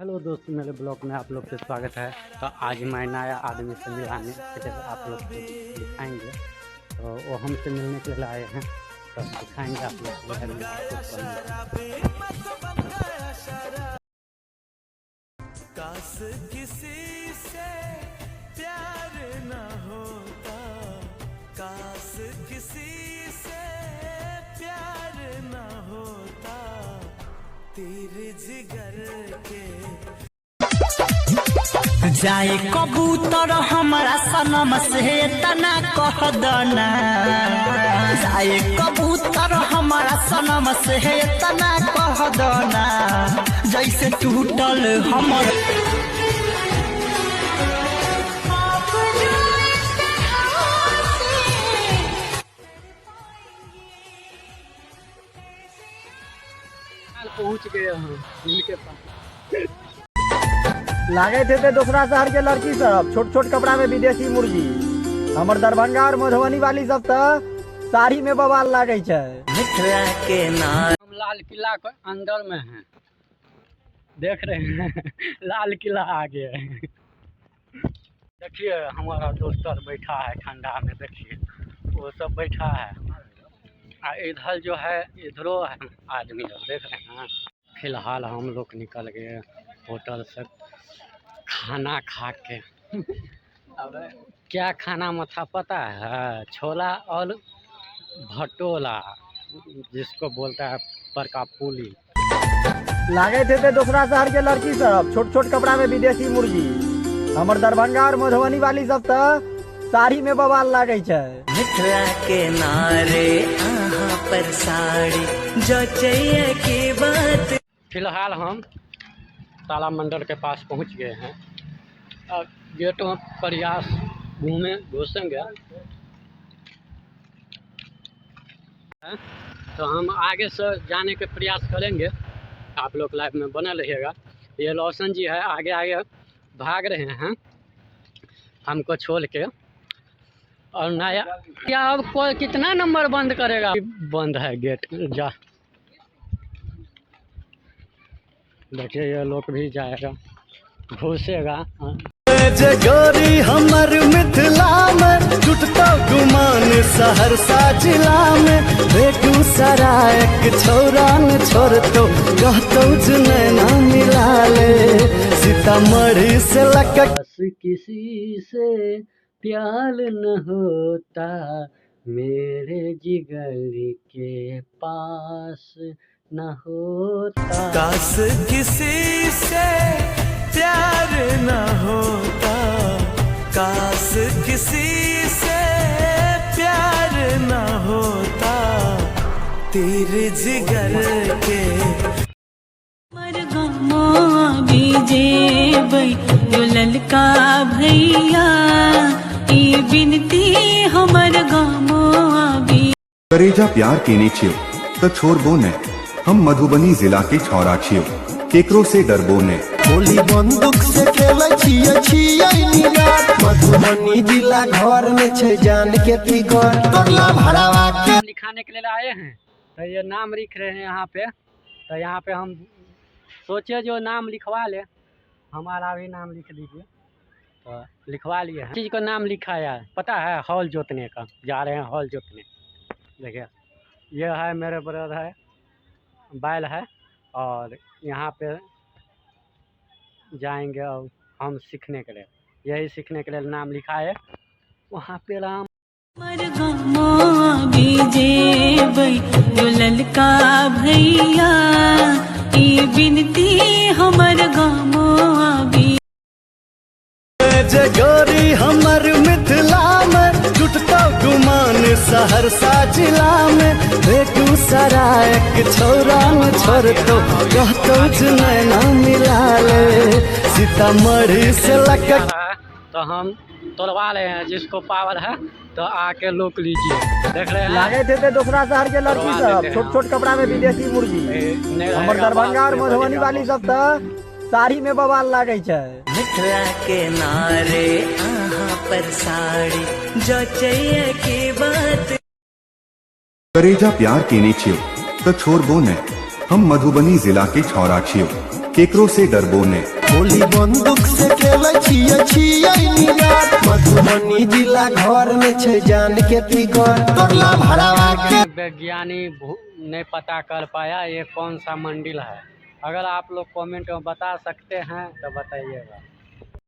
Hello दोस्तों, मेरे blog में आप लोग का स्वागत है। तो आज मैं नया आदमी से मिलाने के लिए आप लोग को दिखाएंगे। तो वो हमसे मिलने के लिए आए हैं, तो दिखाएंगे आप लोग को। काश किसी से प्यार न होता, काश किसी से प्यार न होता, तेरे जिगर के जाए कबूतर हमारा सनम से तना कह दना, जाए कबूतर हमारा सनम से तना कह दना, जैसे टूटल हमर पहुँच गए हम उनके पास। लागे थे दूसरा शहर के लड़की सब छोट छोट कपड़ा में विदेशी मुर्गी। हमर दरभंगा और मधुबनी वाली सब तो साड़ी में बवाल लागे छे। मिथिला के नाम हम लाल किला के अंदर में हैं, देख रहे हैं। लाल किला आ गया है। देखिए हमारा दोस्त बैठा है ठंडा में, देखिए वो सब बैठा है। इधर जो है इधरो है आदमी लोग, देख रहे हैं। फिलहाल हम लोग निकल गए होटल से खाना खा के। अब क्या खाना में था पता है? छोला और भटोला, जिसको बोलता है बड़का पुली। लागे थे दूसरा शहर के लड़की सब छोट छोट कपड़ा में विदेशी मुर्गी। हमर दरभंगा और मधुबनी वाली सब तो साड़ी में बवाल लागे छे। मिथिला के नारे आहा पर साड़ी जो चाहिए की बात। फिलहाल हम ताला मंडल के पास पहुंच गए हैं। अब गेट में प्रयास घुसेंगे तो हम आगे से जाने के प्रयास करेंगे। आप लोग लाइव में बने रहिएगा। ये लौसन जी है, आगे आगे भाग रहे हैं हमको छोड़ के। और नया क्या अब कोई कितना नंबर बंद करेगा? बंद है गेट। जा देखिए ये लोग भी जाएगा, घुसेगा। जगोरी हमर मिथिला में टूटता गुमान सहरसा जिला में, बेगूसराय के छोरा न छोड़ तो कहतो जुनैना मिला ले, सीतामढ़ी से लकक किसी से प्यार न होता, मेरे जिगर के पास न होता। काश किसी से प्यार न होता, काश किसी से प्यार न होता, तेरे जिगर के ललका भैया ई बिनती हमर गामो आबी। करेजा प्यार केने छियो तो छोड़बो ने, हम मधुबनी जिला के छौरा छियो, केकरो से डरबो ने। गोली बंदूक से खेलै छियै निरात, मधुबनी जिला घर में छे जान के तिगर। तोला भरावा के लिखाने के लिए आए हैं, तो ये नाम लिख रहे हैं यहाँ पे। तो यहाँ पे हम सोचे जो नाम लिखवा ले, हमारा भी नाम लिख दीजिए। तो लिखवा लिए हैं। चीज़ का नाम लिखा है, पता है? हॉल जोतने का जा रहे हैं, हॉल जोतने। देखिए ये है मेरे ब्रदर है, बैल है। और यहाँ पे जाएंगे और हम सीखने के लिए, यही सीखने के लिए नाम लिखा है। वहाँ पे राम ललका भैया ई बिनती हमर गामो आबी। जगोरी हमर मिथिला में टूटता गुमान सहरसा जिला में, बेगूसराय के छोरा न छोड़ तो कहतो जुनैना मिला ले, सीतामढ़ी से लकक। तो हम तोड़वा रहे हैं, जिसको पावर है तो आके लोक लीजिए। देख रहे हैं लागे थे दूसरा शहर के लड़की सब छोट छोट कपड़ा में विदेशी मुर्गी। हमर दरभंगा और मधुबनी वाली सब तो साड़ी में बवाल लागे छे। मिथिला के नारे आहा पर साड़ी जो चाहिए की बात। करेजा प्यार केने छियो तो छोड़बो ने, हम मधुबनी जिला के छौरा छियो, केकरो से डरबो ने। गोली बंदूक से खेलै छियै निगार, मधुबनी जिला घर में छै जान के फिगर, तोरला भरावा के वैज्ञानिक नहीं पता कर पाया ये कौन सा मंदिर है। अगर आप लोग कमेंट में बता सकते हैं तो बताइएगा।